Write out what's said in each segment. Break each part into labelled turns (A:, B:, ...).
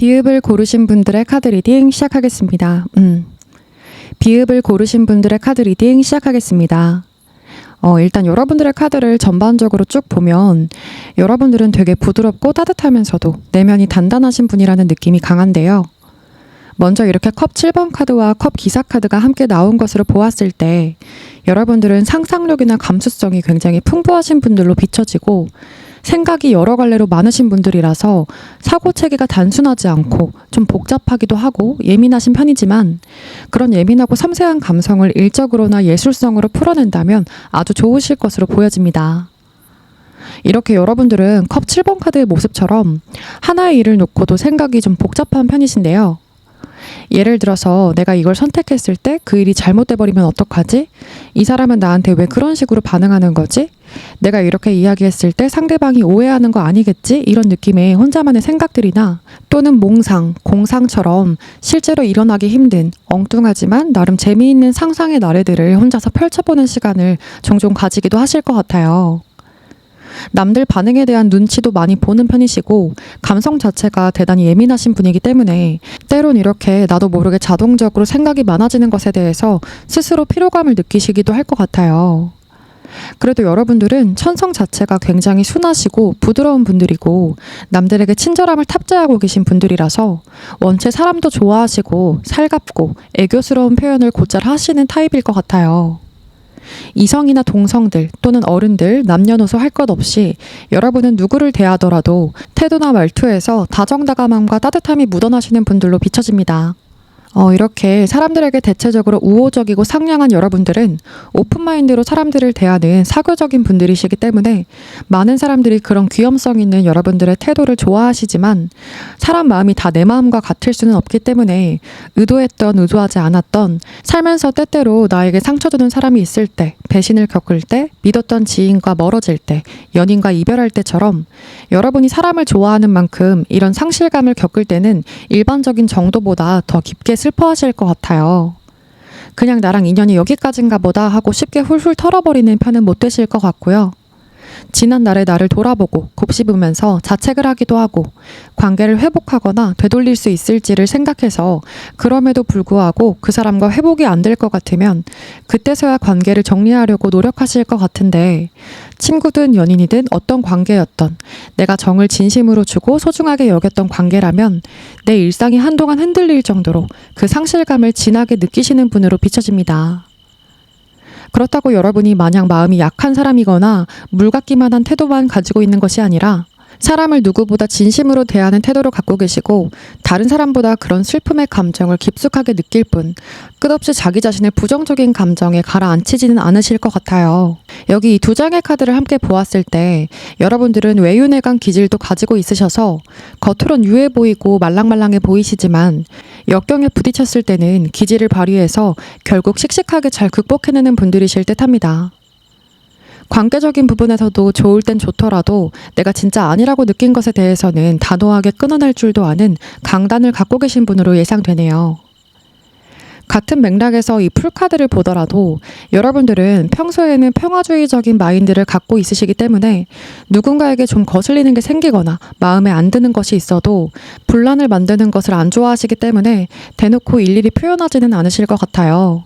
A: 비읍을 고르신 분들의 카드 리딩 시작하겠습니다. 비읍을 고르신 분들의 카드 리딩 시작하겠습니다. 일단 여러분들의 카드를 전반적으로 쭉 보면 여러분들은 되게 부드럽고 따뜻하면서도 내면이 단단하신 분이라는 느낌이 강한데요. 먼저 이렇게 컵 7번 카드와 컵 기사 카드가 함께 나온 것으로 보았을 때 여러분들은 상상력이나 감수성이 굉장히 풍부하신 분들로 비춰지고 생각이 여러 갈래로 많으신 분들이라서 사고체계가 단순하지 않고 좀 복잡하기도 하고 예민하신 편이지만 그런 예민하고 섬세한 감성을 일적으로나 예술성으로 풀어낸다면 아주 좋으실 것으로 보여집니다. 이렇게 여러분들은 컵 7번 카드의 모습처럼 하나의 일을 놓고도 생각이 좀 복잡한 편이신데요. 예를 들어서 내가 이걸 선택했을 때 그 일이 잘못돼 버리면 어떡하지? 이 사람은 나한테 왜 그런 식으로 반응하는 거지? 내가 이렇게 이야기했을 때 상대방이 오해하는 거 아니겠지? 이런 느낌의 혼자만의 생각들이나 또는 몽상, 공상처럼 실제로 일어나기 힘든 엉뚱하지만 나름 재미있는 상상의 나래들을 혼자서 펼쳐보는 시간을 종종 가지기도 하실 것 같아요. 남들 반응에 대한 눈치도 많이 보는 편이시고 감성 자체가 대단히 예민하신 분이기 때문에 때론 이렇게 나도 모르게 자동적으로 생각이 많아지는 것에 대해서 스스로 피로감을 느끼시기도 할 것 같아요. 그래도 여러분들은 천성 자체가 굉장히 순하시고 부드러운 분들이고 남들에게 친절함을 탑재하고 계신 분들이라서 원체 사람도 좋아하시고 살갑고 애교스러운 표현을 곧잘 하시는 타입일 것 같아요. 이성이나 동성들 또는 어른들 남녀노소 할 것 없이 여러분은 누구를 대하더라도 태도나 말투에서 다정다감함과 따뜻함이 묻어나시는 분들로 비춰집니다. 이렇게 사람들에게 대체적으로 우호적이고 상냥한 여러분들은 오픈마인드로 사람들을 대하는 사교적인 분들이시기 때문에 많은 사람들이 그런 귀염성 있는 여러분들의 태도를 좋아하시지만 사람 마음이 다 내 마음과 같을 수는 없기 때문에 의도했던 의도하지 않았던 살면서 때때로 나에게 상처 주는 사람이 있을 때, 배신을 겪을 때, 믿었던 지인과 멀어질 때, 연인과 이별할 때처럼 여러분이 사람을 좋아하는 만큼 이런 상실감을 겪을 때는 일반적인 정도보다 더 깊게 슬퍼하실 것 같아요. 그냥 나랑 인연이 여기까지인가 보다 하고 쉽게 훌훌 털어버리는 편은 못 되실 것 같고요. 지난날의 나를 돌아보고 곱씹으면서 자책을 하기도 하고 관계를 회복하거나 되돌릴 수 있을지를 생각해서 그럼에도 불구하고 그 사람과 회복이 안 될 것 같으면 그때서야 관계를 정리하려고 노력하실 것 같은데 친구든 연인이든 어떤 관계였던 내가 정을 진심으로 주고 소중하게 여겼던 관계라면 내 일상이 한동안 흔들릴 정도로 그 상실감을 진하게 느끼시는 분으로 비춰집니다. 그렇다고 여러분이 마냥 마음이 약한 사람이거나 물 같기만 한 태도만 가지고 있는 것이 아니라 사람을 누구보다 진심으로 대하는 태도를 갖고 계시고 다른 사람보다 그런 슬픔의 감정을 깊숙하게 느낄 뿐 끝없이 자기 자신의 부정적인 감정에 가라앉히지는 않으실 것 같아요. 여기 이 두 장의 카드를 함께 보았을 때 여러분들은 외유내강 기질도 가지고 있으셔서 겉으론 유해 보이고 말랑말랑해 보이시지만 역경에 부딪혔을 때는 기질을 발휘해서 결국 씩씩하게 잘 극복해내는 분들이실 듯합니다. 관계적인 부분에서도 좋을 땐 좋더라도 내가 진짜 아니라고 느낀 것에 대해서는 단호하게 끊어낼 줄도 아는 강단을 갖고 계신 분으로 예상되네요. 같은 맥락에서 이 풀카드를 보더라도 여러분들은 평소에는 평화주의적인 마인드를 갖고 있으시기 때문에 누군가에게 좀 거슬리는 게 생기거나 마음에 안 드는 것이 있어도 분란을 만드는 것을 안 좋아하시기 때문에 대놓고 일일이 표현하지는 않으실 것 같아요.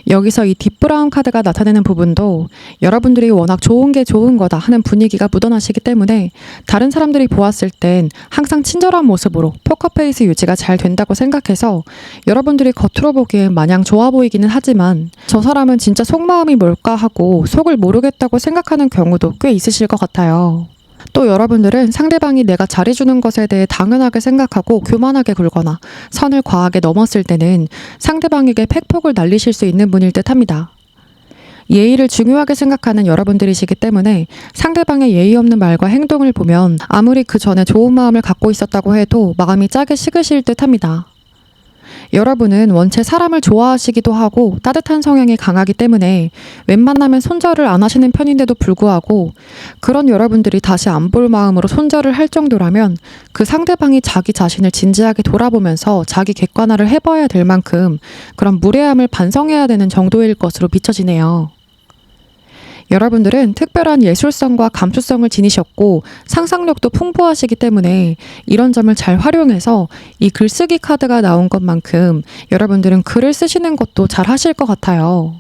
A: 여기서 이 딥브라운 카드가 나타내는 부분도 여러분들이 워낙 좋은 게 좋은 거다 하는 분위기가 묻어나시기 때문에 다른 사람들이 보았을 땐 항상 친절한 모습으로 포커페이스 유지가 잘 된다고 생각해서 여러분들이 겉으로 보기엔 마냥 좋아 보이기는 하지만 저 사람은 진짜 속마음이 뭘까 하고 속을 모르겠다고 생각하는 경우도 꽤 있으실 것 같아요. 또 여러분들은 상대방이 내가 잘해주는 것에 대해 당연하게 생각하고 교만하게 굴거나 선을 과하게 넘었을 때는 상대방에게 팩폭을 날리실 수 있는 분일 듯 합니다. 예의를 중요하게 생각하는 여러분들이시기 때문에 상대방의 예의 없는 말과 행동을 보면 아무리 그 전에 좋은 마음을 갖고 있었다고 해도 마음이 짜게 식으실 듯 합니다. 여러분은 원체 사람을 좋아하시기도 하고 따뜻한 성향이 강하기 때문에 웬만하면 손절을 안 하시는 편인데도 불구하고 그런 여러분들이 다시 안 볼 마음으로 손절을 할 정도라면 그 상대방이 자기 자신을 진지하게 돌아보면서 자기 객관화를 해봐야 될 만큼 그런 무례함을 반성해야 되는 정도일 것으로 비춰지네요. 여러분들은 특별한 예술성과 감수성을 지니셨고 상상력도 풍부하시기 때문에 이런 점을 잘 활용해서 이 글쓰기 카드가 나온 것만큼 여러분들은 글을 쓰시는 것도 잘 하실 것 같아요.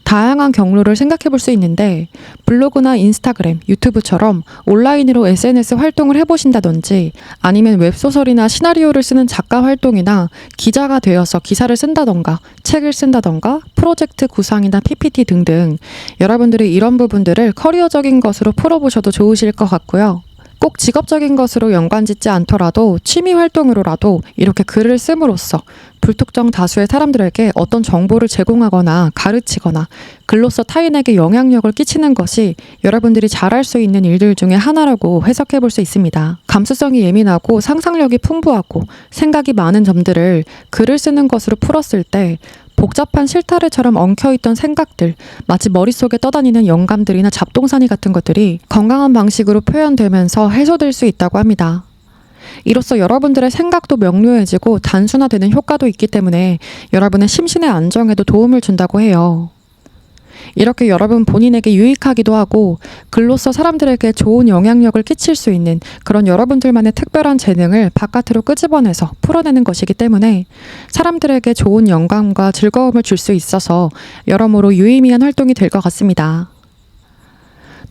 A: 다양한 경로를 생각해 볼 수 있는데 블로그나 인스타그램, 유튜브처럼 온라인으로 SNS 활동을 해보신다든지 아니면 웹소설이나 시나리오를 쓰는 작가 활동이나 기자가 되어서 기사를 쓴다던가 책을 쓴다던가 프로젝트 구상이나 PPT 등등 여러분들이 이런 부분들을 커리어적인 것으로 풀어보셔도 좋으실 것 같고요. 꼭 직업적인 것으로 연관짓지 않더라도 취미 활동으로라도 이렇게 글을 씀으로써 불특정 다수의 사람들에게 어떤 정보를 제공하거나 가르치거나 글로써 타인에게 영향력을 끼치는 것이 여러분들이 잘할 수 있는 일들 중에 하나라고 해석해 볼 수 있습니다. 감수성이 예민하고 상상력이 풍부하고 생각이 많은 점들을 글을 쓰는 것으로 풀었을 때 복잡한 실타래처럼 엉켜있던 생각들, 마치 머릿속에 떠다니는 영감들이나 잡동사니 같은 것들이 건강한 방식으로 표현되면서 해소될 수 있다고 합니다. 이로써 여러분들의 생각도 명료해지고 단순화되는 효과도 있기 때문에 여러분의 심신의 안정에도 도움을 준다고 해요. 이렇게 여러분 본인에게 유익하기도 하고 글로써 사람들에게 좋은 영향력을 끼칠 수 있는 그런 여러분들만의 특별한 재능을 바깥으로 끄집어내서 풀어내는 것이기 때문에 사람들에게 좋은 영감과 즐거움을 줄 수 있어서 여러모로 유의미한 활동이 될 것 같습니다.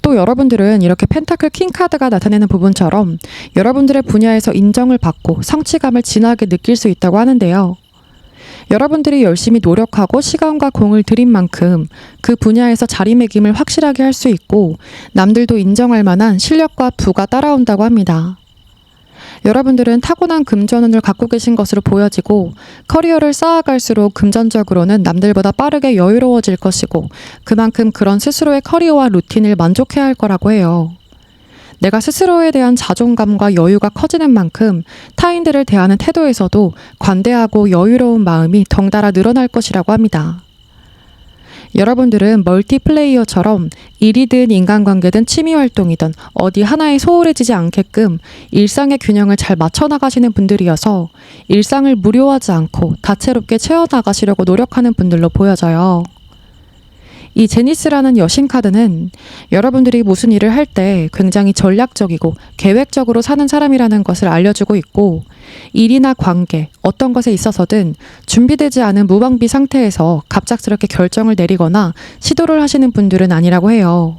A: 또 여러분들은 이렇게 펜타클 킹 카드가 나타내는 부분처럼 여러분들의 분야에서 인정을 받고 성취감을 진하게 느낄 수 있다고 하는데요. 여러분들이 열심히 노력하고 시간과 공을 들인 만큼 그 분야에서 자리매김을 확실하게 할 수 있고 남들도 인정할 만한 실력과 부가 따라온다고 합니다. 여러분들은 타고난 금전운을 갖고 계신 것으로 보여지고 커리어를 쌓아갈수록 금전적으로는 남들보다 빠르게 여유로워질 것이고 그만큼 그런 스스로의 커리어와 루틴을 만족해야 할 거라고 해요. 내가 스스로에 대한 자존감과 여유가 커지는 만큼 타인들을 대하는 태도에서도 관대하고 여유로운 마음이 덩달아 늘어날 것이라고 합니다. 여러분들은 멀티플레이어처럼 일이든 인간관계든 취미활동이든 어디 하나에 소홀해지지 않게끔 일상의 균형을 잘 맞춰나가시는 분들이어서 일상을 무료하지 않고 다채롭게 채워나가시려고 노력하는 분들로 보여져요. 이 제니스라는 여신 카드는 여러분들이 무슨 일을 할 때 굉장히 전략적이고 계획적으로 사는 사람이라는 것을 알려주고 있고 일이나 관계, 어떤 것에 있어서든 준비되지 않은 무방비 상태에서 갑작스럽게 결정을 내리거나 시도를 하시는 분들은 아니라고 해요.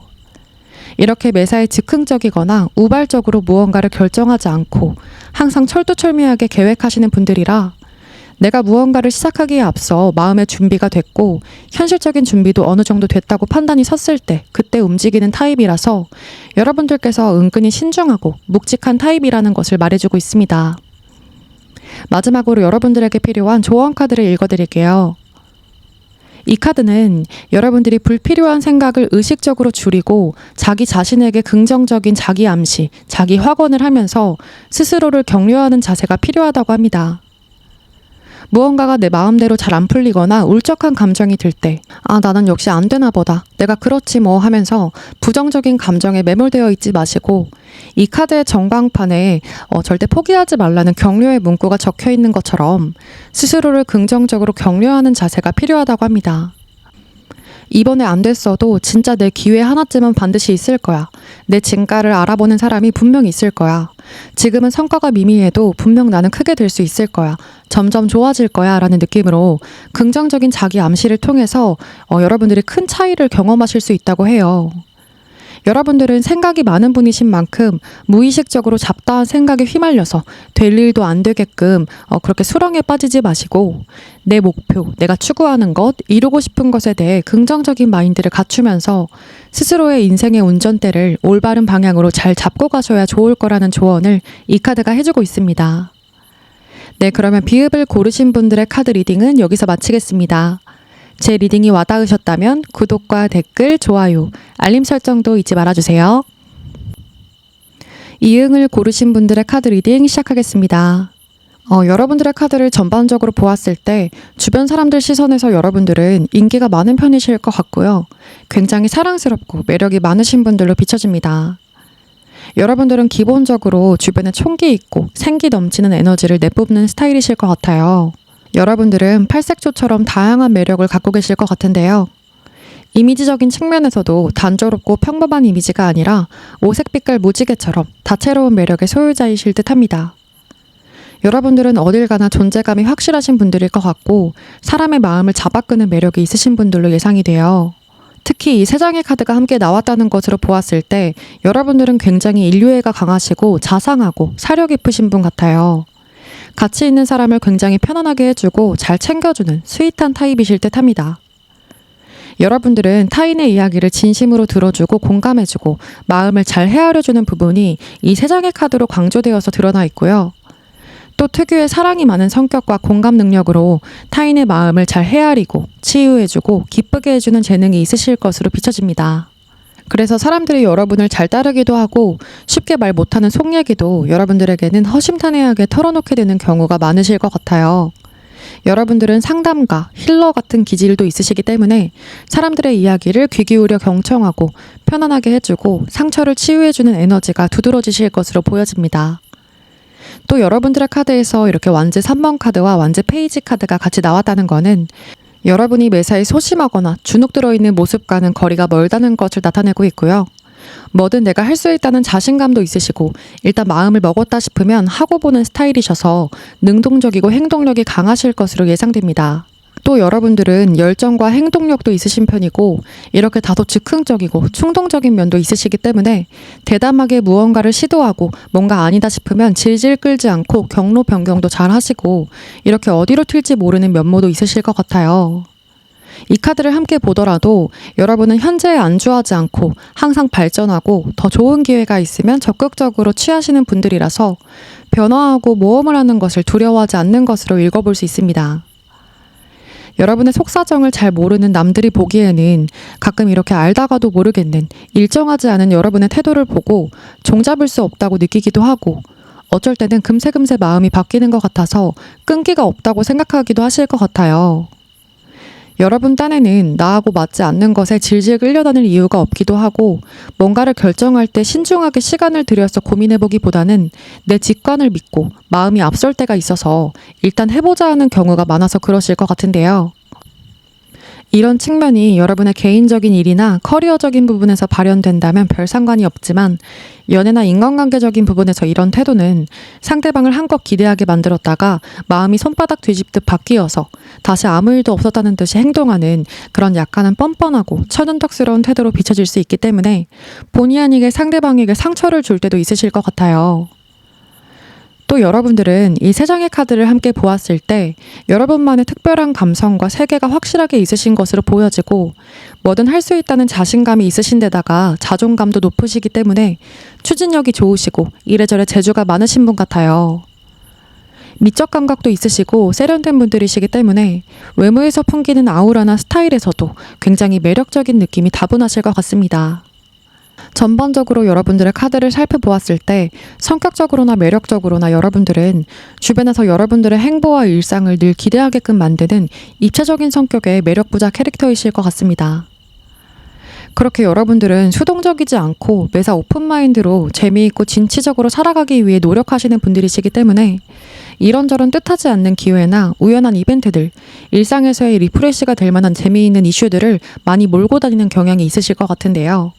A: 이렇게 매사에 즉흥적이거나 우발적으로 무언가를 결정하지 않고 항상 철두철미하게 계획하시는 분들이라 내가 무언가를 시작하기에 앞서 마음의 준비가 됐고 현실적인 준비도 어느 정도 됐다고 판단이 섰을 때 그때 움직이는 타입이라서 여러분들께서 은근히 신중하고 묵직한 타입이라는 것을 말해주고 있습니다. 마지막으로 여러분들에게 필요한 조언 카드를 읽어드릴게요. 이 카드는 여러분들이 불필요한 생각을 의식적으로 줄이고 자기 자신에게 긍정적인 자기 암시, 자기 확언을 하면서 스스로를 격려하는 자세가 필요하다고 합니다. 무언가가 내 마음대로 잘 안 풀리거나 울적한 감정이 들 때 나는 역시 안 되나 보다. 내가 그렇지 뭐 하면서 부정적인 감정에 매몰되어 있지 마시고 이 카드의 전광판에 절대 포기하지 말라는 격려의 문구가 적혀 있는 것처럼 스스로를 긍정적으로 격려하는 자세가 필요하다고 합니다. 이번에 안 됐어도 진짜 내 기회 하나쯤은 반드시 있을 거야. 내 진가를 알아보는 사람이 분명 있을 거야. 지금은 성과가 미미해도 분명 나는 크게 될 수 있을 거야. 점점 좋아질 거야 라는 느낌으로 긍정적인 자기 암시를 통해서 여러분들이 큰 차이를 경험하실 수 있다고 해요. 여러분들은 생각이 많은 분이신 만큼 무의식적으로 잡다한 생각에 휘말려서 될 일도 안 되게끔 그렇게 수렁에 빠지지 마시고 내 목표, 내가 추구하는 것, 이루고 싶은 것에 대해 긍정적인 마인드를 갖추면서 스스로의 인생의 운전대를 올바른 방향으로 잘 잡고 가셔야 좋을 거라는 조언을 이 카드가 해주고 있습니다. 네, 그러면 비읍을 고르신 분들의 카드 리딩은 여기서 마치겠습니다. 제 리딩이 와닿으셨다면 구독과 댓글, 좋아요, 알림 설정도 잊지 말아주세요. 이응을 고르신 분들의 카드 리딩 시작하겠습니다. 여러분들의 카드를 전반적으로 보았을 때 주변 사람들 시선에서 여러분들은 인기가 많은 편이실 것 같고요. 굉장히 사랑스럽고 매력이 많으신 분들로 비춰집니다. 여러분들은 기본적으로 주변에 총기 있고 생기 넘치는 에너지를 내뿜는 스타일이실 것 같아요. 여러분들은 팔색조처럼 다양한 매력을 갖고 계실 것 같은데요. 이미지적인 측면에서도 단조롭고 평범한 이미지가 아니라 오색빛깔 무지개처럼 다채로운 매력의 소유자이실 듯합니다. 여러분들은 어딜 가나 존재감이 확실하신 분들일 것 같고 사람의 마음을 잡아끄는 매력이 있으신 분들로 예상이 돼요. 특히 이 세 장의 카드가 함께 나왔다는 것으로 보았을 때 여러분들은 굉장히 인류애가 강하시고 자상하고 사려 깊으신 분 같아요. 같이 있는 사람을 굉장히 편안하게 해주고 잘 챙겨주는 스윗한 타입이실 듯합니다. 여러분들은 타인의 이야기를 진심으로 들어주고 공감해주고 마음을 잘 헤아려주는 부분이 이 세 장의 카드로 강조되어서 드러나 있고요. 또 특유의 사랑이 많은 성격과 공감 능력으로 타인의 마음을 잘 헤아리고 치유해주고 기쁘게 해주는 재능이 있으실 것으로 비춰집니다. 그래서 사람들이 여러분을 잘 따르기도 하고 쉽게 말 못하는 속 얘기도 여러분들에게는 허심탄회하게 털어놓게 되는 경우가 많으실 것 같아요. 여러분들은 상담가, 힐러 같은 기질도 있으시기 때문에 사람들의 이야기를 귀 기울여 경청하고 편안하게 해주고 상처를 치유해주는 에너지가 두드러지실 것으로 보여집니다. 또 여러분들의 카드에서 이렇게 완즈 3번 카드와 완즈 페이지 카드가 같이 나왔다는 거는 여러분이 매사에 소심하거나 주눅 들어있는 모습과는 거리가 멀다는 것을 나타내고 있고요. 뭐든 내가 할 수 있다는 자신감도 있으시고 일단 마음을 먹었다 싶으면 하고 보는 스타일이셔서 능동적이고 행동력이 강하실 것으로 예상됩니다. 또 여러분들은 열정과 행동력도 있으신 편이고 이렇게 다소 즉흥적이고 충동적인 면도 있으시기 때문에 대담하게 무언가를 시도하고 뭔가 아니다 싶으면 질질 끌지 않고 경로 변경도 잘 하시고 이렇게 어디로 튈지 모르는 면모도 있으실 것 같아요. 이 카드를 함께 보더라도 여러분은 현재에 안주하지 않고 항상 발전하고 더 좋은 기회가 있으면 적극적으로 취하시는 분들이라서 변화하고 모험을 하는 것을 두려워하지 않는 것으로 읽어볼 수 있습니다. 여러분의 속사정을 잘 모르는 남들이 보기에는 가끔 이렇게 알다가도 모르겠는 일정하지 않은 여러분의 태도를 보고 종잡을 수 없다고 느끼기도 하고 어쩔 때는 금세금세 마음이 바뀌는 것 같아서 끈기가 없다고 생각하기도 하실 것 같아요. 여러분 딴에는 나하고 맞지 않는 것에 질질 끌려다닐 이유가 없기도 하고 뭔가를 결정할 때 신중하게 시간을 들여서 고민해보기보다는 내 직관을 믿고 마음이 앞설 때가 있어서 일단 해보자 하는 경우가 많아서 그러실 것 같은데요. 이런 측면이 여러분의 개인적인 일이나 커리어적인 부분에서 발현된다면 별 상관이 없지만 연애나 인간관계적인 부분에서 이런 태도는 상대방을 한껏 기대하게 만들었다가 마음이 손바닥 뒤집듯 바뀌어서 다시 아무 일도 없었다는 듯이 행동하는 그런 약간은 뻔뻔하고 천연덕스러운 태도로 비춰질 수 있기 때문에 본의 아니게 상대방에게 상처를 줄 때도 있으실 것 같아요. 또 여러분들은 이 세 장의 카드를 함께 보았을 때 여러분만의 특별한 감성과 세계가 확실하게 있으신 것으로 보여지고 뭐든 할 수 있다는 자신감이 있으신 데다가 자존감도 높으시기 때문에 추진력이 좋으시고 이래저래 재주가 많으신 분 같아요. 미적 감각도 있으시고 세련된 분들이시기 때문에 외모에서 풍기는 아우라나 스타일에서도 굉장히 매력적인 느낌이 다분하실 것 같습니다. 전반적으로 여러분들의 카드를 살펴보았을 때 성격적으로나 매력적으로나 여러분들은 주변에서 여러분들의 행보와 일상을 늘 기대하게끔 만드는 입체적인 성격의 매력부자 캐릭터이실 것 같습니다. 그렇게 여러분들은 수동적이지 않고 매사 오픈마인드로 재미있고 진취적으로 살아가기 위해 노력하시는 분들이시기 때문에 이런저런 뜻하지 않는 기회나 우연한 이벤트들, 일상에서의 리프레시가 될 만한 재미있는 이슈들을 많이 몰고 다니는 경향이 있으실 것 같은데요.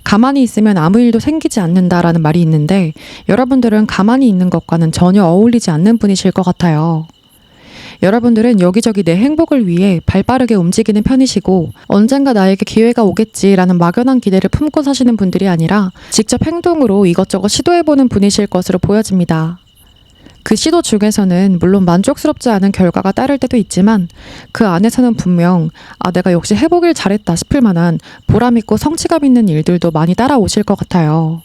A: 가만히 있으면 아무 일도 생기지 않는다라는 말이 있는데 여러분들은 가만히 있는 것과는 전혀 어울리지 않는 분이실 것 같아요. 여러분들은 여기저기 내 행복을 위해 발빠르게 움직이는 편이시고 언젠가 나에게 기회가 오겠지라는 막연한 기대를 품고 사시는 분들이 아니라 직접 행동으로 이것저것 시도해보는 분이실 것으로 보여집니다. 그 시도 중에서는 물론 만족스럽지 않은 결과가 따를 때도 있지만 그 안에서는 분명 내가 역시 해보길 잘했다 싶을 만한 보람있고 성취감 있는 일들도 많이 따라오실 것 같아요.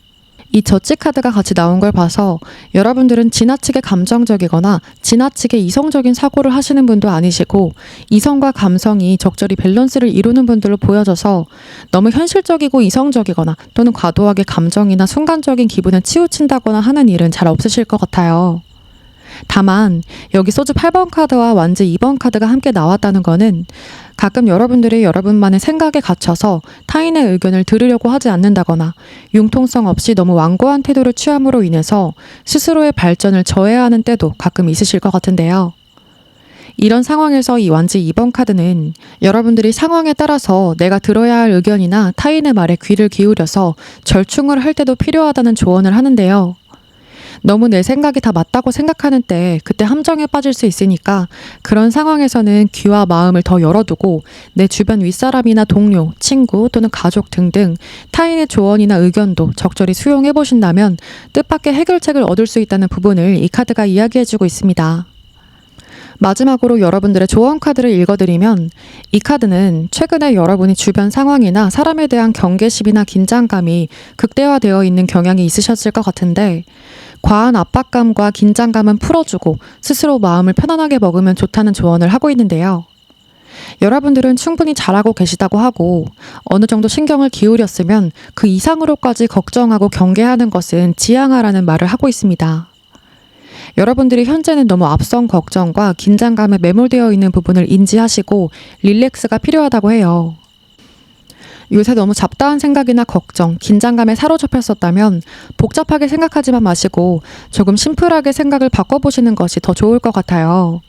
A: 이 저지 카드가 같이 나온 걸 봐서 여러분들은 지나치게 감정적이거나 지나치게 이성적인 사고를 하시는 분도 아니시고 이성과 감성이 적절히 밸런스를 이루는 분들로 보여져서 너무 현실적이고 이성적이거나 또는 과도하게 감정이나 순간적인 기분에 치우친다거나 하는 일은 잘 없으실 것 같아요. 다만 여기 소주 8번 카드와 완즈 2번 카드가 함께 나왔다는 거는 가끔 여러분들이 여러분만의 생각에 갇혀서 타인의 의견을 들으려고 하지 않는다거나 융통성 없이 너무 완고한 태도를 취함으로 인해서 스스로의 발전을 저해하는 때도 가끔 있으실 것 같은데요. 이런 상황에서 이 완지 2번 카드는 여러분들이 상황에 따라서 내가 들어야 할 의견이나 타인의 말에 귀를 기울여서 절충을 할 때도 필요하다는 조언을 하는데요. 너무 내 생각이 다 맞다고 생각하는 때 그때 함정에 빠질 수 있으니까 그런 상황에서는 귀와 마음을 더 열어두고 내 주변 윗사람이나 동료, 친구 또는 가족 등등 타인의 조언이나 의견도 적절히 수용해 보신다면 뜻밖의 해결책을 얻을 수 있다는 부분을 이 카드가 이야기해주고 있습니다. 마지막으로 여러분들의 조언 카드를 읽어드리면 이 카드는 최근에 여러분이 주변 상황이나 사람에 대한 경계심이나 긴장감이 극대화되어 있는 경향이 있으셨을 것 같은데 과한 압박감과 긴장감은 풀어주고 스스로 마음을 편안하게 먹으면 좋다는 조언을 하고 있는데요. 여러분들은 충분히 잘하고 계시다고 하고 어느 정도 신경을 기울였으면 그 이상으로까지 걱정하고 경계하는 것은 지양하라는 말을 하고 있습니다. 여러분들이 현재는 너무 앞선 걱정과 긴장감에 매몰되어 있는 부분을 인지하시고 릴렉스가 필요하다고 해요. 요새 너무 잡다한 생각이나 걱정, 긴장감에 사로잡혔었다면 복잡하게 생각하지만 마시고 조금 심플하게 생각을 바꿔보시는 것이 더 좋을 것 같아요.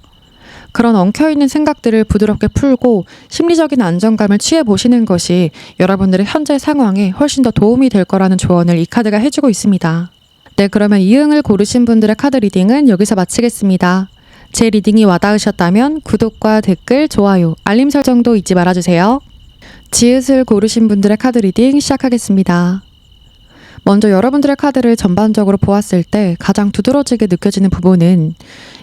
A: 그런 엉켜있는 생각들을 부드럽게 풀고 심리적인 안정감을 취해보시는 것이 여러분들의 현재 상황에 훨씬 더 도움이 될 거라는 조언을 이 카드가 해주고 있습니다. 네, 그러면 이응을 고르신 분들의 카드 리딩은 여기서 마치겠습니다. 제 리딩이 와닿으셨다면 구독과 댓글, 좋아요, 알림 설정도 잊지 말아주세요. 지읒을 고르신 분들의 카드 리딩 시작하겠습니다. 먼저 여러분들의 카드를 전반적으로 보았을 때 가장 두드러지게 느껴지는 부분은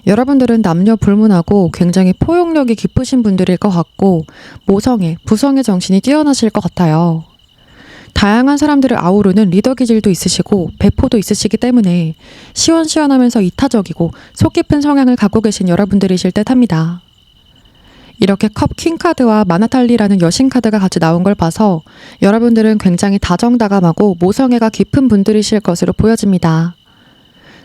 A: 여러분들은 남녀 불문하고 굉장히 포용력이 깊으신 분들일 것 같고 모성애, 부성애 정신이 뛰어나실 것 같아요. 다양한 사람들을 아우르는 리더 기질도 있으시고 배포도 있으시기 때문에 시원시원하면서 이타적이고 속 깊은 성향을 갖고 계신 여러분들이실 듯합니다. 이렇게 컵 퀸카드와 마나탈리라는 여신 카드가 같이 나온 걸 봐서 여러분들은 굉장히 다정다감하고 모성애가 깊은 분들이실 것으로 보여집니다.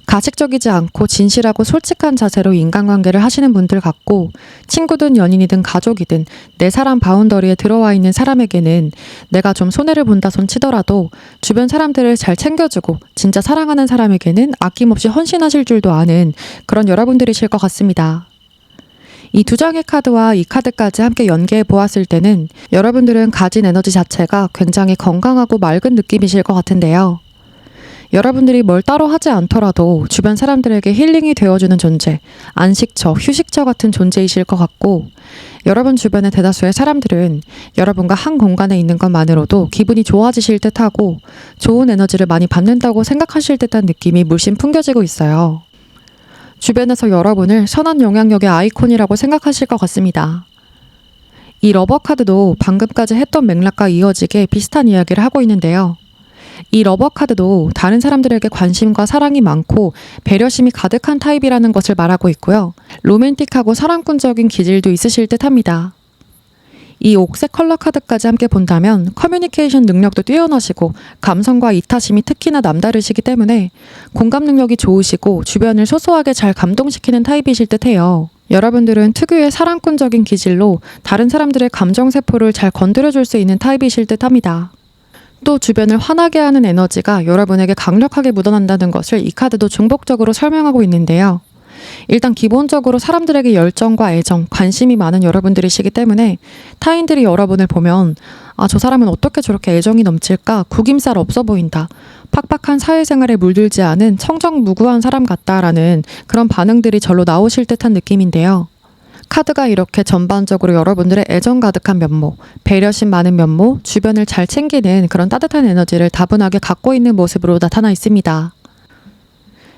A: 가식적이지 않고 진실하고 솔직한 자세로 인간관계를 하시는 분들 같고 친구든 연인이든 가족이든 내 사람 바운더리에 들어와 있는 사람에게는 내가 좀 손해를 본다 손 치더라도 주변 사람들을 잘 챙겨주고 진짜 사랑하는 사람에게는 아낌없이 헌신하실 줄도 아는 그런 여러분들이실 것 같습니다. 이 두 장의 카드와 이 카드까지 함께 연계해 보았을 때는 여러분들은 가진 에너지 자체가 굉장히 건강하고 맑은 느낌이실 것 같은데요. 여러분들이 뭘 따로 하지 않더라도 주변 사람들에게 힐링이 되어주는 존재, 안식처, 휴식처 같은 존재이실 것 같고 여러분 주변의 대다수의 사람들은 여러분과 한 공간에 있는 것만으로도 기분이 좋아지실 듯하고 좋은 에너지를 많이 받는다고 생각하실 듯한 느낌이 물씬 풍겨지고 있어요. 주변에서 여러분을 선한 영향력의 아이콘이라고 생각하실 것 같습니다. 이 러버 카드도 방금까지 했던 맥락과 이어지게 비슷한 이야기를 하고 있는데요. 이 러버 카드도 다른 사람들에게 관심과 사랑이 많고 배려심이 가득한 타입이라는 것을 말하고 있고요. 로맨틱하고 사랑꾼적인 기질도 있으실 듯합니다. 이 옥색 컬러 카드까지 함께 본다면 커뮤니케이션 능력도 뛰어나시고 감성과 이타심이 특히나 남다르시기 때문에 공감 능력이 좋으시고 주변을 소소하게 잘 감동시키는 타입이실 듯해요. 여러분들은 특유의 사랑꾼적인 기질로 다른 사람들의 감정세포를 잘 건드려줄 수 있는 타입이실 듯합니다. 또 주변을 화나게 하는 에너지가 여러분에게 강력하게 묻어난다는 것을 이 카드도 중복적으로 설명하고 있는데요. 일단 기본적으로 사람들에게 열정과 애정, 관심이 많은 여러분들이시기 때문에 타인들이 여러분을 보면 저 사람은 어떻게 저렇게 애정이 넘칠까? 구김살 없어 보인다. 팍팍한 사회생활에 물들지 않은 청정무구한 사람 같다라는 그런 반응들이 절로 나오실 듯한 느낌인데요. 카드가 이렇게 전반적으로 여러분들의 애정 가득한 면모, 배려심 많은 면모, 주변을 잘 챙기는 그런 따뜻한 에너지를 다분하게 갖고 있는 모습으로 나타나 있습니다.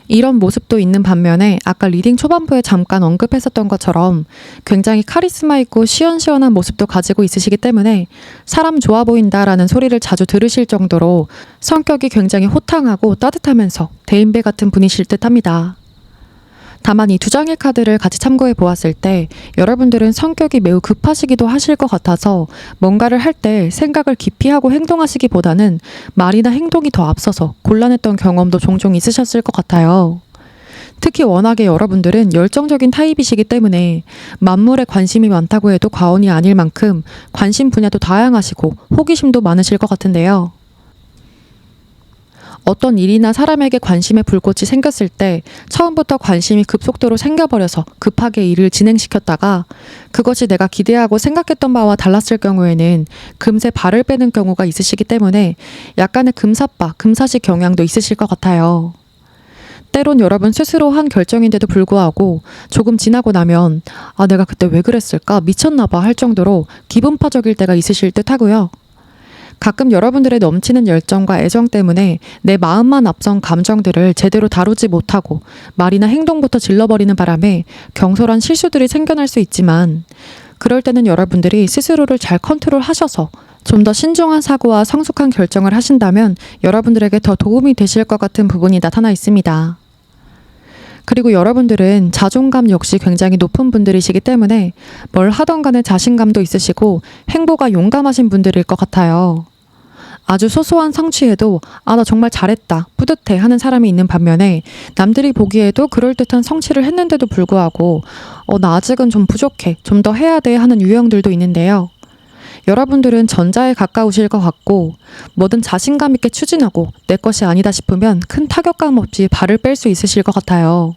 A: 이런 모습도 있는 반면에 아까 리딩 초반부에 잠깐 언급했었던 것처럼 굉장히 카리스마 있고 시원시원한 모습도 가지고 있으시기 때문에 사람 좋아 보인다라는 소리를 자주 들으실 정도로 성격이 굉장히 호탕하고 따뜻하면서 대인배 같은 분이실 듯합니다. 다만 이 두 장의 카드를 같이 참고해 보았을 때 여러분들은 성격이 매우 급하시기도 하실 것 같아서 뭔가를 할 때 생각을 깊이 하고 행동하시기보다는 말이나 행동이 더 앞서서 곤란했던 경험도 종종 있으셨을 것 같아요. 특히 워낙에 여러분들은 열정적인 타입이시기 때문에 만물에 관심이 많다고 해도 과언이 아닐 만큼 관심 분야도 다양하시고 호기심도 많으실 것 같은데요. 어떤 일이나 사람에게 관심의 불꽃이 생겼을 때 처음부터 관심이 급속도로 생겨버려서 급하게 일을 진행시켰다가 그것이 내가 기대하고 생각했던 바와 달랐을 경우에는 금세 발을 빼는 경우가 있으시기 때문에 약간의 금사빠, 금사시 경향도 있으실 것 같아요. 때론 여러분 스스로 한 결정인데도 불구하고 조금 지나고 나면 내가 그때 왜 그랬을까? 미쳤나 봐 할 정도로 기분파적일 때가 있으실 듯 하고요. 가끔 여러분들의 넘치는 열정과 애정 때문에 내 마음만 앞선 감정들을 제대로 다루지 못하고 말이나 행동부터 질러버리는 바람에 경솔한 실수들이 생겨날 수 있지만 그럴 때는 여러분들이 스스로를 잘 컨트롤하셔서 좀 더 신중한 사고와 성숙한 결정을 하신다면 여러분들에게 더 도움이 되실 것 같은 부분이 나타나 있습니다. 그리고 여러분들은 자존감 역시 굉장히 높은 분들이시기 때문에 뭘 하던 간에 자신감도 있으시고 행보가 용감하신 분들일 것 같아요. 아주 소소한 성취에도 나 정말 잘했다, 뿌듯해 하는 사람이 있는 반면에 남들이 보기에도 그럴듯한 성취를 했는데도 불구하고 나 아직은 좀 부족해, 좀 더 해야 돼 하는 유형들도 있는데요. 여러분들은 전자에 가까우실 것 같고 뭐든 자신감 있게 추진하고 내 것이 아니다 싶으면 큰 타격감 없이 발을 뺄 수 있으실 것 같아요.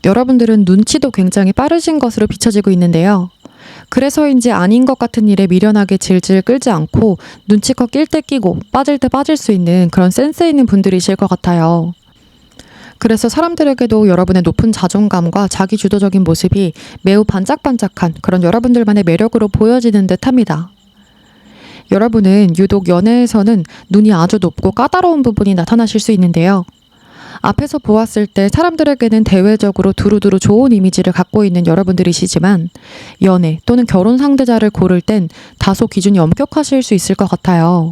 A: 여러분들은 눈치도 굉장히 빠르신 것으로 비춰지고 있는데요. 그래서인지 아닌 것 같은 일에 미련하게 질질 끌지 않고 눈치껏 낄 때 끼고 빠질 때 빠질 수 있는 그런 센스 있는 분들이실 것 같아요. 그래서 사람들에게도 여러분의 높은 자존감과 자기주도적인 모습이 매우 반짝반짝한 그런 여러분들만의 매력으로 보여지는 듯 합니다. 여러분은 유독 연애에서는 눈이 아주 높고 까다로운 부분이 나타나실 수 있는데요. 앞에서 보았을 때 사람들에게는 대외적으로 두루두루 좋은 이미지를 갖고 있는 여러분들이시지만 연애 또는 결혼 상대자를 고를 땐 다소 기준이 엄격하실 수 있을 것 같아요.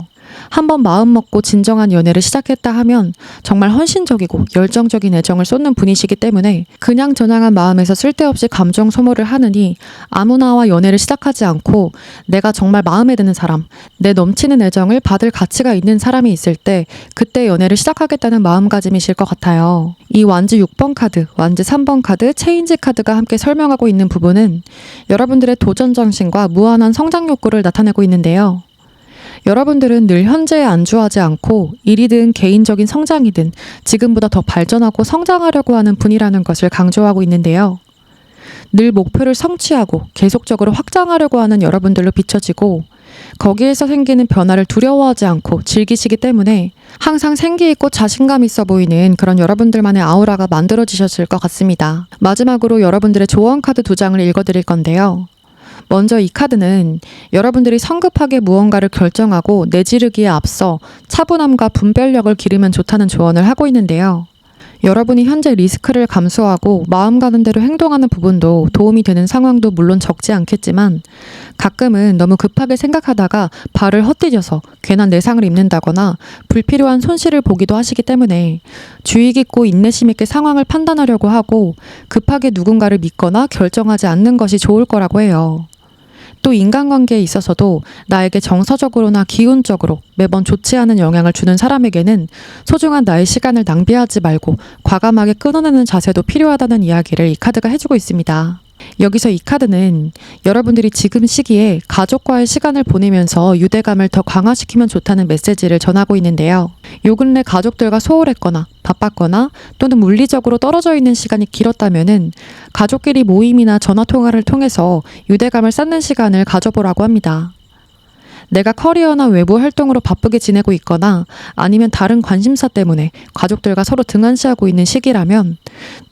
A: 한번 마음 먹고 진정한 연애를 시작했다 하면 정말 헌신적이고 열정적인 애정을 쏟는 분이시기 때문에 그냥저냥한 마음에서 쓸데없이 감정 소모를 하느니 아무나와 연애를 시작하지 않고 내가 정말 마음에 드는 사람, 내 넘치는 애정을 받을 가치가 있는 사람이 있을 때 그때 연애를 시작하겠다는 마음가짐이실 것 같아요. 이 완즈 6번 카드, 완즈 3번 카드, 체인지 카드가 함께 설명하고 있는 부분은 여러분들의 도전 정신과 무한한 성장 욕구를 나타내고 있는데요. 여러분들은 늘 현재에 안주하지 않고 일이든 개인적인 성장이든 지금보다 더 발전하고 성장하려고 하는 분이라는 것을 강조하고 있는데요. 늘 목표를 성취하고 계속적으로 확장하려고 하는 여러분들로 비춰지고 거기에서 생기는 변화를 두려워하지 않고 즐기시기 때문에 항상 생기있고 자신감 있어 보이는 그런 여러분들만의 아우라가 만들어지셨을 것 같습니다. 마지막으로 여러분들의 조언 카드 2장을 읽어드릴 건데요. 먼저 이 카드는 여러분들이 성급하게 무언가를 결정하고 내지르기에 앞서 차분함과 분별력을 기르면 좋다는 조언을 하고 있는데요. 여러분이 현재 리스크를 감수하고 마음 가는 대로 행동하는 부분도 도움이 되는 상황도 물론 적지 않겠지만 가끔은 너무 급하게 생각하다가 발을 헛디뎌서 괜한 내상을 입는다거나 불필요한 손실을 보기도 하시기 때문에 주의 깊고 인내심 있게 상황을 판단하려고 하고 급하게 누군가를 믿거나 결정하지 않는 것이 좋을 거라고 해요. 또 인간관계에 있어서도 나에게 정서적으로나 기운적으로 매번 좋지 않은 영향을 주는 사람에게는 소중한 나의 시간을 낭비하지 말고 과감하게 끊어내는 자세도 필요하다는 이야기를 이 카드가 해주고 있습니다. 여기서 이 카드는 여러분들이 지금 시기에 가족과의 시간을 보내면서 유대감을 더 강화시키면 좋다는 메시지를 전하고 있는데요. 요 근래 가족들과 소홀했거나 바빴거나 또는 물리적으로 떨어져 있는 시간이 길었다면은 가족끼리 모임이나 전화통화를 통해서 유대감을 쌓는 시간을 가져보라고 합니다. 내가 커리어나 외부 활동으로 바쁘게 지내고 있거나 아니면 다른 관심사 때문에 가족들과 서로 등한시하고 있는 시기라면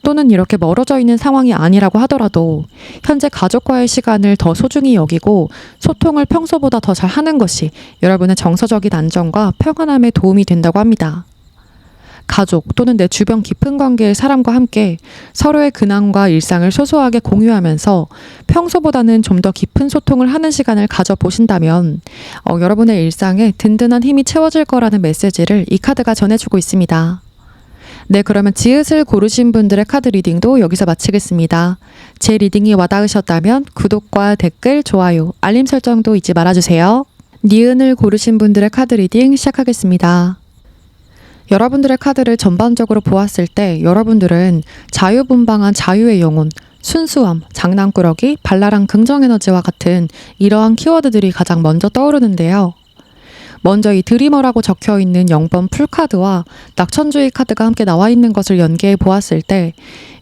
A: 또는 이렇게 멀어져 있는 상황이 아니라고 하더라도 현재 가족과의 시간을 더 소중히 여기고 소통을 평소보다 더 잘 하는 것이 여러분의 정서적인 안정과 평안함에 도움이 된다고 합니다. 가족 또는 내 주변 깊은 관계의 사람과 함께 서로의 근황과 일상을 소소하게 공유하면서 평소보다는 좀 더 깊은 소통을 하는 시간을 가져보신다면 여러분의 일상에 든든한 힘이 채워질 거라는 메시지를 이 카드가 전해주고 있습니다. 네, 그러면 지읒을 고르신 분들의 카드 리딩도 여기서 마치겠습니다. 제 리딩이 와닿으셨다면 구독과 댓글, 좋아요, 알림 설정도 잊지 말아주세요. 니은을 고르신 분들의 카드 리딩 시작하겠습니다. 여러분들의 카드를 전반적으로 보았을 때 여러분들은 자유분방한 자유의 영혼, 순수함, 장난꾸러기, 발랄한 긍정에너지와 같은 이러한 키워드들이 가장 먼저 떠오르는데요. 먼저 이 드리머라고 적혀 있는 0번 풀카드와 낙천주의 카드가 함께 나와 있는 것을 연계해 보았을 때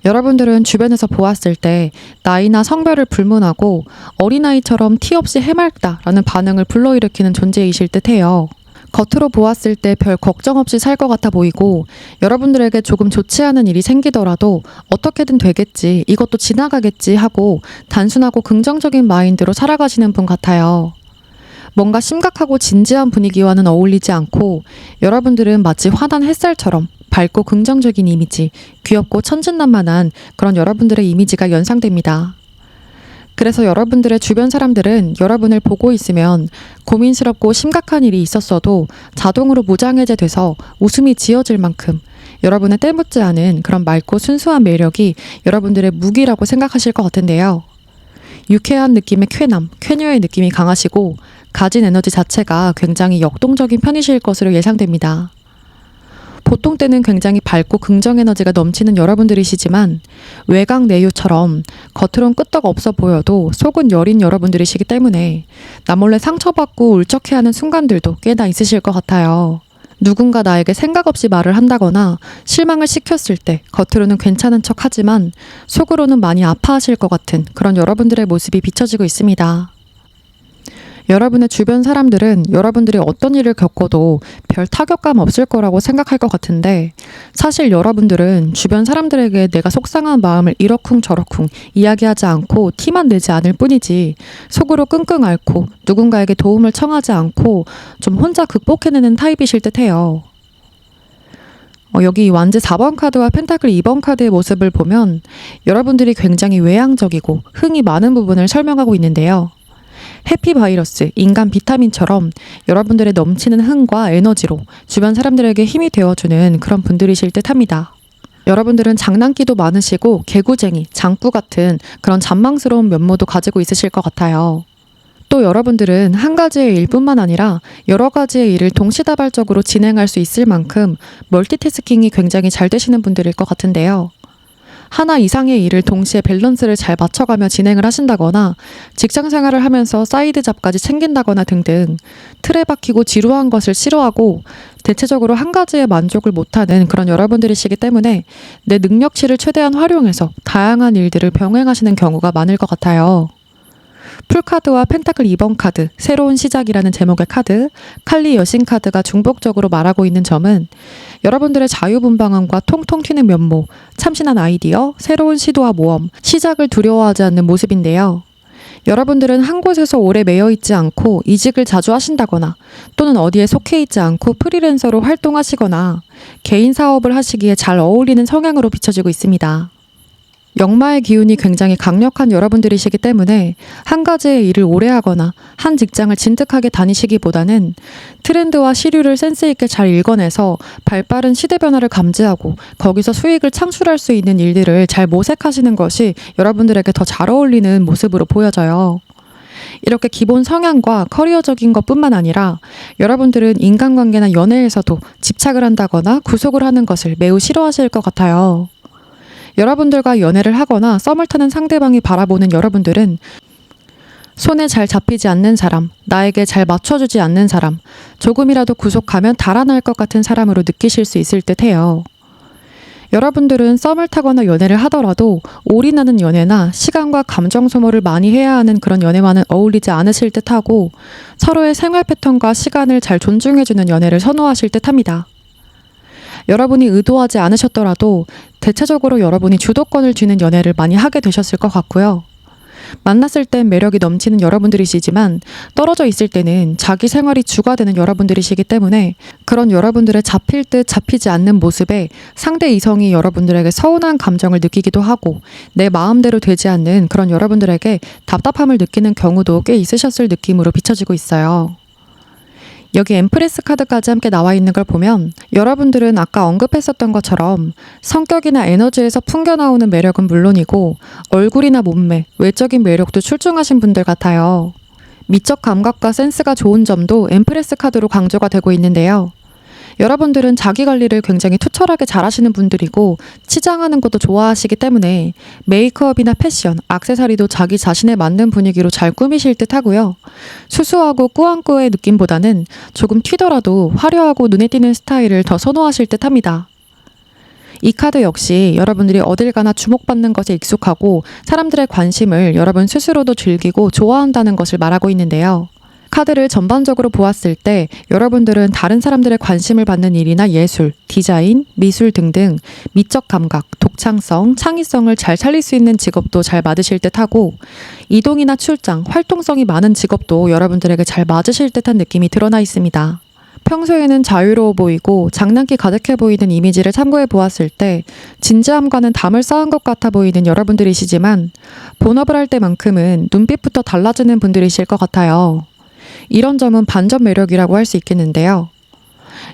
A: 여러분들은 주변에서 보았을 때 나이나 성별을 불문하고 어린아이처럼 티 없이 해맑다라는 반응을 불러일으키는 존재이실 듯해요. 겉으로 보았을 때 별 걱정 없이 살 것 같아 보이고 여러분들에게 조금 좋지 않은 일이 생기더라도 어떻게든 되겠지, 이것도 지나가겠지 하고 단순하고 긍정적인 마인드로 살아가시는 분 같아요. 뭔가 심각하고 진지한 분위기와는 어울리지 않고 여러분들은 마치 환한 햇살처럼 밝고 긍정적인 이미지, 귀엽고 천진난만한 그런 여러분들의 이미지가 연상됩니다. 그래서 여러분들의 주변 사람들은 여러분을 보고 있으면 고민스럽고 심각한 일이 있었어도 자동으로 무장해제돼서 웃음이 지어질 만큼 여러분의 때묻지 않은 그런 맑고 순수한 매력이 여러분들의 무기라고 생각하실 것 같은데요. 유쾌한 느낌의 쾌남, 쾌녀의 느낌이 강하시고 가진 에너지 자체가 굉장히 역동적인 편이실 것으로 예상됩니다. 보통 때는 굉장히 밝고 긍정 에너지가 넘치는 여러분들이시지만 외강 내유처럼 겉으론 끄떡 없어 보여도 속은 여린 여러분들이시기 때문에 나몰래 상처받고 울적해하는 순간들도 꽤나 있으실 것 같아요. 누군가 나에게 생각 없이 말을 한다거나 실망을 시켰을 때 겉으로는 괜찮은 척 하지만 속으로는 많이 아파하실 것 같은 그런 여러분들의 모습이 비춰지고 있습니다. 여러분의 주변 사람들은 여러분들이 어떤 일을 겪어도 별 타격감 없을 거라고 생각할 것 같은데 사실 여러분들은 주변 사람들에게 내가 속상한 마음을 이러쿵저러쿵 이야기하지 않고 티만 내지 않을 뿐이지 속으로 끙끙 앓고 누군가에게 도움을 청하지 않고 좀 혼자 극복해내는 타입이실 듯해요. 여기 완즈 4번 카드와 펜타클 2번 카드의 모습을 보면 여러분들이 굉장히 외향적이고 흥이 많은 부분을 설명하고 있는데요. 해피바이러스, 인간 비타민처럼 여러분들의 넘치는 흥과 에너지로 주변 사람들에게 힘이 되어주는 그런 분들이실 듯합니다. 여러분들은 장난기도 많으시고 개구쟁이, 장꾸 같은 그런 잔망스러운 면모도 가지고 있으실 것 같아요. 또 여러분들은 한 가지의 일뿐만 아니라 여러 가지의 일을 동시다발적으로 진행할 수 있을 만큼 멀티태스킹이 굉장히 잘 되시는 분들일 것 같은데요. 하나 이상의 일을 동시에 밸런스를 잘 맞춰가며 진행을 하신다거나 직장 생활을 하면서 사이드 잡까지 챙긴다거나 등등 틀에 박히고 지루한 것을 싫어하고 대체적으로 한 가지에 만족을 못하는 그런 여러분들이시기 때문에 내 능력치를 최대한 활용해서 다양한 일들을 병행하시는 경우가 많을 것 같아요. 풀카드와 펜타클 2번 카드, 새로운 시작이라는 제목의 카드, 칼리 여신 카드가 중복적으로 말하고 있는 점은 여러분들의 자유분방함과 통통 튀는 면모, 참신한 아이디어, 새로운 시도와 모험, 시작을 두려워하지 않는 모습인데요. 여러분들은 한 곳에서 오래 매여 있지 않고 이직을 자주 하신다거나 또는 어디에 속해 있지 않고 프리랜서로 활동하시거나 개인 사업을 하시기에 잘 어울리는 성향으로 비춰지고 있습니다. 역마의 기운이 굉장히 강력한 여러분들이시기 때문에 한 가지의 일을 오래 하거나 한 직장을 진득하게 다니시기보다는 트렌드와 시류를 센스 있게 잘 읽어내서 발빠른 시대 변화를 감지하고 거기서 수익을 창출할 수 있는 일들을 잘 모색하시는 것이 여러분들에게 더 잘 어울리는 모습으로 보여져요. 이렇게 기본 성향과 커리어적인 것뿐만 아니라 여러분들은 인간관계나 연애에서도 집착을 한다거나 구속을 하는 것을 매우 싫어하실 것 같아요. 여러분들과 연애를 하거나 썸을 타는 상대방이 바라보는 여러분들은 손에 잘 잡히지 않는 사람, 나에게 잘 맞춰주지 않는 사람, 조금이라도 구속하면 달아날 것 같은 사람으로 느끼실 수 있을 듯해요. 여러분들은 썸을 타거나 연애를 하더라도 올인하는 연애나 시간과 감정 소모를 많이 해야 하는 그런 연애와는 어울리지 않으실 듯하고 서로의 생활 패턴과 시간을 잘 존중해주는 연애를 선호하실 듯합니다. 여러분이 의도하지 않으셨더라도 대체적으로 여러분이 주도권을 쥐는 연애를 많이 하게 되셨을 것 같고요. 만났을 땐 매력이 넘치는 여러분들이시지만 떨어져 있을 때는 자기 생활이 주가 되는 여러분들이시기 때문에 그런 여러분들의 잡힐 듯 잡히지 않는 모습에 상대 이성이 여러분들에게 서운한 감정을 느끼기도 하고 내 마음대로 되지 않는 그런 여러분들에게 답답함을 느끼는 경우도 꽤 있으셨을 느낌으로 비춰지고 있어요. 여기 엠프레스 카드까지 함께 나와 있는 걸 보면 여러분들은 아까 언급했었던 것처럼 성격이나 에너지에서 풍겨나오는 매력은 물론이고 얼굴이나 몸매, 외적인 매력도 출중하신 분들 같아요. 미적 감각과 센스가 좋은 점도 엠프레스 카드로 강조가 되고 있는데요. 여러분들은 자기 관리를 굉장히 투철하게 잘하시는 분들이고 치장하는 것도 좋아하시기 때문에 메이크업이나 패션, 액세서리도 자기 자신에 맞는 분위기로 잘 꾸미실 듯 하고요. 수수하고 꾸안꾸의 느낌보다는 조금 튀더라도 화려하고 눈에 띄는 스타일을 더 선호하실 듯 합니다. 이 카드 역시 여러분들이 어딜 가나 주목받는 것에 익숙하고 사람들의 관심을 여러분 스스로도 즐기고 좋아한다는 것을 말하고 있는데요. 카드를 전반적으로 보았을 때 여러분들은 다른 사람들의 관심을 받는 일이나 예술, 디자인, 미술 등등 미적 감각, 독창성, 창의성을 잘 살릴 수 있는 직업도 잘 맞으실 듯하고 이동이나 출장, 활동성이 많은 직업도 여러분들에게 잘 맞으실 듯한 느낌이 드러나 있습니다. 평소에는 자유로워 보이고 장난기 가득해 보이는 이미지를 참고해 보았을 때 진지함과는 담을 쌓은 것 같아 보이는 여러분들이시지만 본업을 할 때만큼은 눈빛부터 달라지는 분들이실 것 같아요. 이런 점은 반전 매력이라고 할 수 있겠는데요.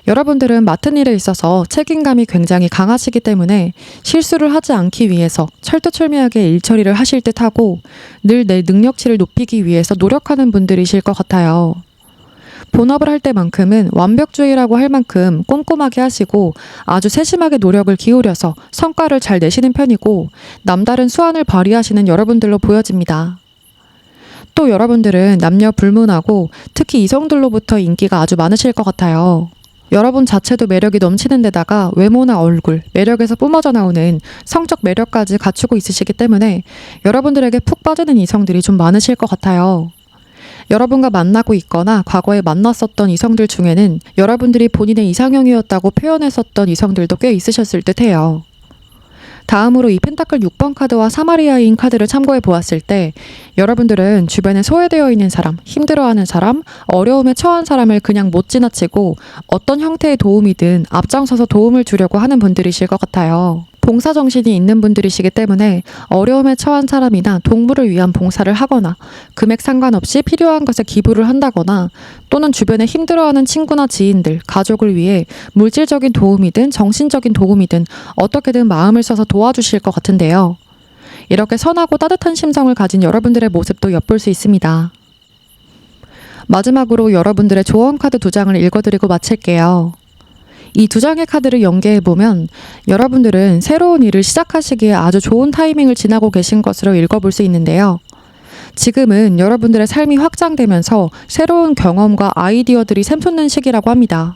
A: 여러분들은 맡은 일에 있어서 책임감이 굉장히 강하시기 때문에 실수를 하지 않기 위해서 철두철미하게 일 처리를 하실 듯하고 늘 내 능력치를 높이기 위해서 노력하는 분들이실 것 같아요. 본업을 할 때만큼은 완벽주의라고 할 만큼 꼼꼼하게 하시고 아주 세심하게 노력을 기울여서 성과를 잘 내시는 편이고 남다른 수완을 발휘하시는 여러분들로 보여집니다. 또 여러분들은 남녀 불문하고 특히 이성들로부터 인기가 아주 많으실 것 같아요. 여러분 자체도 매력이 넘치는 데다가 외모나 얼굴, 매력에서 뿜어져 나오는 성적 매력까지 갖추고 있으시기 때문에 여러분들에게 푹 빠지는 이성들이 좀 많으실 것 같아요. 여러분과 만나고 있거나 과거에 만났었던 이성들 중에는 여러분들이 본인의 이상형이었다고 표현했었던 이성들도 꽤 있으셨을 듯해요. 다음으로 이 펜타클 6번 카드와 사마리아인 카드를 참고해 보았을 때 여러분들은 주변에 소외되어 있는 사람, 힘들어하는 사람, 어려움에 처한 사람을 그냥 못 지나치고 어떤 형태의 도움이든 앞장서서 도움을 주려고 하는 분들이실 것 같아요. 봉사정신이 있는 분들이시기 때문에 어려움에 처한 사람이나 동물을 위한 봉사를 하거나 금액 상관없이 필요한 것에 기부를 한다거나 또는 주변에 힘들어하는 친구나 지인들, 가족을 위해 물질적인 도움이든 정신적인 도움이든 어떻게든 마음을 써서 도와주실 것 같은데요. 이렇게 선하고 따뜻한 심성을 가진 여러분들의 모습도 엿볼 수 있습니다. 마지막으로 여러분들의 조언 카드 2장을 읽어드리고 마칠게요. 이 2장의 카드를 연계해보면 여러분들은 새로운 일을 시작하시기에 아주 좋은 타이밍을 지나고 계신 것으로 읽어볼 수 있는데요. 지금은 여러분들의 삶이 확장되면서 새로운 경험과 아이디어들이 샘솟는 시기라고 합니다.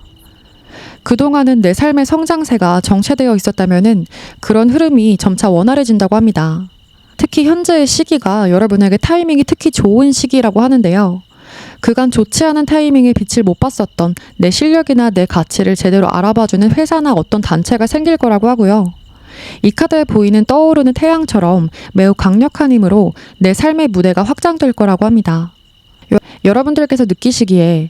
A: 그동안은 내 삶의 성장세가 정체되어 있었다면은 그런 흐름이 점차 원활해진다고 합니다. 특히 현재의 시기가 여러분에게 타이밍이 특히 좋은 시기라고 하는데요. 그간 좋지 않은 타이밍에 빛을 못 봤었던 내 실력이나 내 가치를 제대로 알아봐주는 회사나 어떤 단체가 생길 거라고 하고요. 이 카드에 보이는 떠오르는 태양처럼 매우 강력한 힘으로 내 삶의 무대가 확장될 거라고 합니다. 여러분들께서 느끼시기에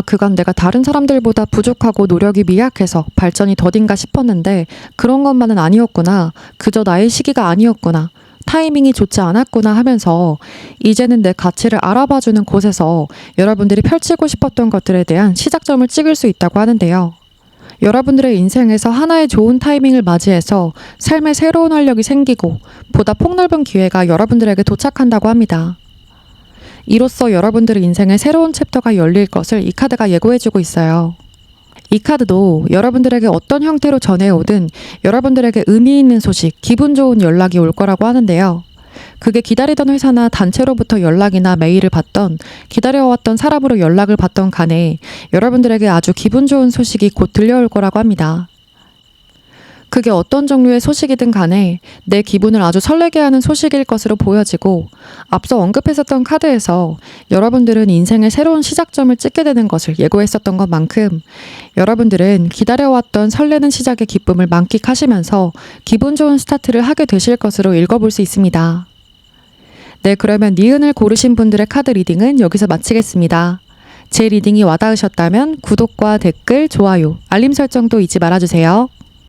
A: 그간 내가 다른 사람들보다 부족하고 노력이 미약해서 발전이 더딘가 싶었는데 그런 것만은 아니었구나. 그저 나의 시기가 아니었구나. 타이밍이 좋지 않았구나 하면서 이제는 내 가치를 알아봐주는 곳에서 여러분들이 펼치고 싶었던 것들에 대한 시작점을 찍을 수 있다고 하는데요. 여러분들의 인생에서 하나의 좋은 타이밍을 맞이해서 삶의 새로운 활력이 생기고 보다 폭넓은 기회가 여러분들에게 도착한다고 합니다. 이로써 여러분들의 인생의 새로운 챕터가 열릴 것을 이 카드가 예고해주고 있어요. 이 카드도 여러분들에게 어떤 형태로 전해오든 여러분들에게 의미 있는 소식, 기분 좋은 연락이 올 거라고 하는데요. 그게 기다리던 회사나 단체로부터 연락이나 메일을 받던 기다려왔던 사람으로 연락을 받던 간에 여러분들에게 아주 기분 좋은 소식이 곧 들려올 거라고 합니다. 그게 어떤 종류의 소식이든 간에 내 기분을 아주 설레게 하는 소식일 것으로 보여지고 앞서 언급했었던 카드에서 여러분들은 인생의 새로운 시작점을 찍게 되는 것을 예고했었던 것만큼 여러분들은 기다려왔던 설레는 시작의 기쁨을 만끽하시면서 기분 좋은 스타트를 하게 되실 것으로 읽어볼 수 있습니다. 네, 그러면 니은을 고르신 분들의 카드 리딩은 여기서 마치겠습니다. 제 리딩이 와닿으셨다면 구독과 댓글, 좋아요, 알림 설정도 잊지 말아주세요.